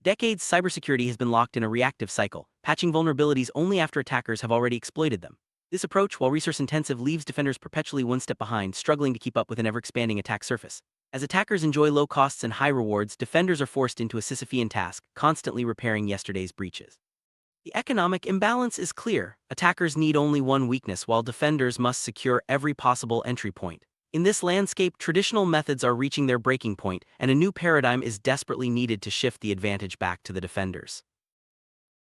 decades, cybersecurity has been locked in a reactive cycle, patching vulnerabilities only after attackers have already exploited them. This approach, while resource-intensive, leaves defenders perpetually one step behind, struggling to keep up with an ever-expanding attack surface. As attackers enjoy low costs and high rewards, defenders are forced into a Sisyphean task, constantly repairing yesterday's breaches. The economic imbalance is clear. Attackers need only one weakness, while defenders must secure every possible entry point. In this landscape, traditional methods are reaching their breaking point, and a new paradigm is desperately needed to shift the advantage back to the defenders.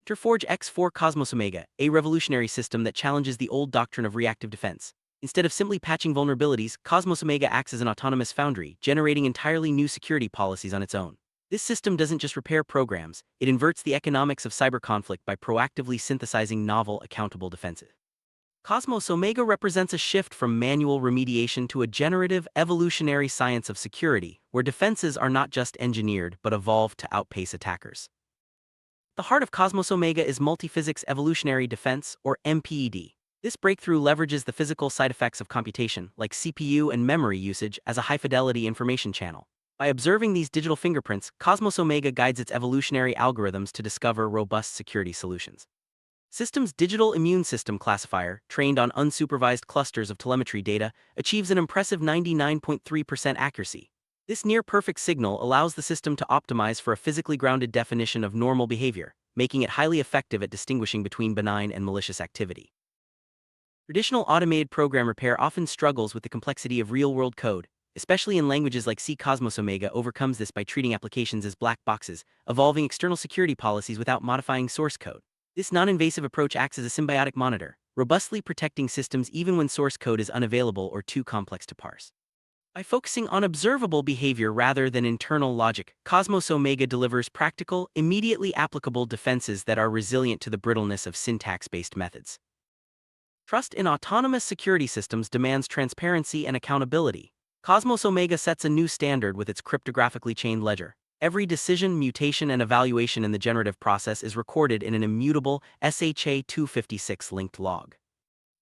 Enter Forge X4 Cosmos Omega, a revolutionary system that challenges the old doctrine of reactive defense. Instead of simply patching vulnerabilities, Cosmos Omega acts as an autonomous foundry, generating entirely new security policies on its own. This system doesn't just repair programs, it inverts the economics of cyber conflict by proactively synthesizing novel, accountable defenses. Cosmos Omega represents a shift from manual remediation to a generative, evolutionary science of security, where defenses are not just engineered but evolve to outpace attackers. The heart of Cosmos Omega is multiphysics evolutionary defense, or MPED. This breakthrough leverages the physical side effects of computation, like CPU and memory usage, as a high-fidelity information channel. By observing these digital fingerprints, Cosmos Omega guides its evolutionary algorithms to discover robust security solutions. System's Digital Immune System Classifier, trained on unsupervised clusters of telemetry data, achieves an impressive 99.3% accuracy. This near-perfect signal allows the system to optimize for a physically grounded definition of normal behavior, making it highly effective at distinguishing between benign and malicious activity. Traditional automated program repair often struggles with the complexity of real-world code, especially in languages like C. Cosmos Omega overcomes this by treating applications as black boxes, evolving external security policies without modifying source code. This non-invasive approach acts as a symbiotic monitor, robustly protecting systems even when source code is unavailable or too complex to parse. By focusing on observable behavior rather than internal logic, Cosmos Omega delivers practical, immediately applicable defenses that are resilient to the brittleness of syntax-based methods. Trust in autonomous security systems demands transparency and accountability. Cosmos Omega sets a new standard with its cryptographically-chained ledger. Every decision, mutation, and evaluation in the generative process is recorded in an immutable SHA-256 linked log.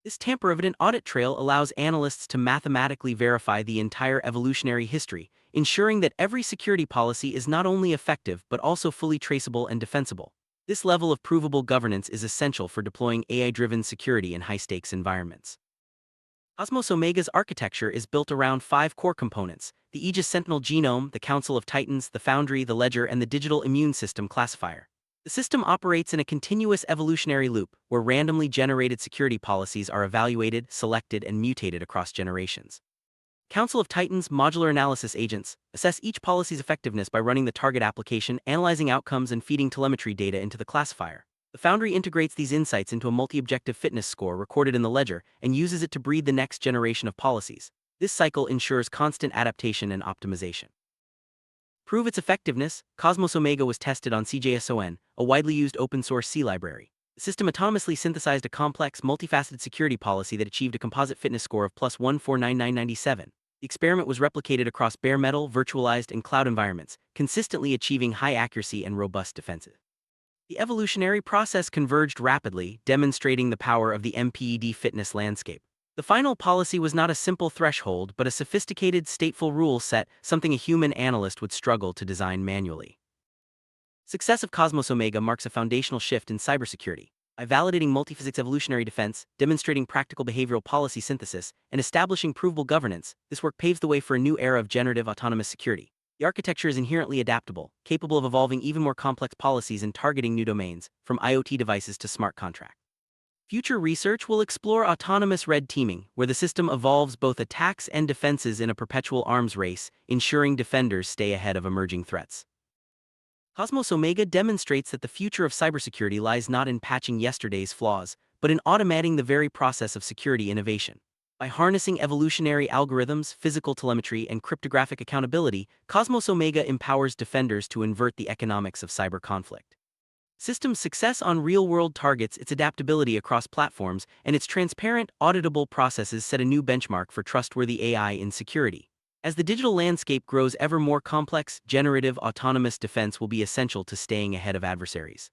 This tamper-evident audit trail allows analysts to mathematically verify the entire evolutionary history, ensuring that every security policy is not only effective but also fully traceable and defensible. This level of provable governance is essential for deploying AI-driven security in high-stakes environments. Cosmos Omega's architecture is built around 5 core components: the Aegis Sentinel genome, the Council of Titans, the Foundry, the Ledger, and the Digital Immune System Classifier. The system operates in a continuous evolutionary loop, where randomly generated security policies are evaluated, selected, and mutated across generations. Council of Titans modular analysis agents assess each policy's effectiveness by running the target application, analyzing outcomes, and feeding telemetry data into the classifier. The Foundry integrates these insights into a multi-objective fitness score recorded in the ledger and uses it to breed the next generation of policies. This cycle ensures constant adaptation and optimization. Prove its effectiveness, Cosmos Omega was tested on CJSON, a widely used open-source C library. The system autonomously synthesized a complex, multifaceted security policy that achieved a composite fitness score of +149,997. The experiment was replicated across bare metal, virtualized, and cloud environments, consistently achieving high accuracy and robust defenses. The evolutionary process converged rapidly, demonstrating the power of the MPED fitness landscape. The final policy was not a simple threshold but a sophisticated, stateful rule set, something a human analyst would struggle to design manually. Success of Cosmos Omega marks a foundational shift in cybersecurity. By validating multiphysics evolutionary defense, demonstrating practical behavioral policy synthesis, and establishing provable governance, this work paves the way for a new era of generative autonomous security. The architecture is inherently adaptable, capable of evolving even more complex policies and targeting new domains, from IoT devices to smart contracts. Future research will explore autonomous red teaming, where the system evolves both attacks and defenses in a perpetual arms race, ensuring defenders stay ahead of emerging threats. Cosmos Omega demonstrates that the future of cybersecurity lies not in patching yesterday's flaws, but in automating the very process of security innovation. By harnessing evolutionary algorithms, physical telemetry, and cryptographic accountability, Cosmos Omega empowers defenders to invert the economics of cyber conflict. System's success on real-world targets, its adaptability across platforms, and its transparent, auditable processes set a new benchmark for trustworthy AI in security. As the digital landscape grows ever more complex, generative autonomous defense will be essential to staying ahead of adversaries.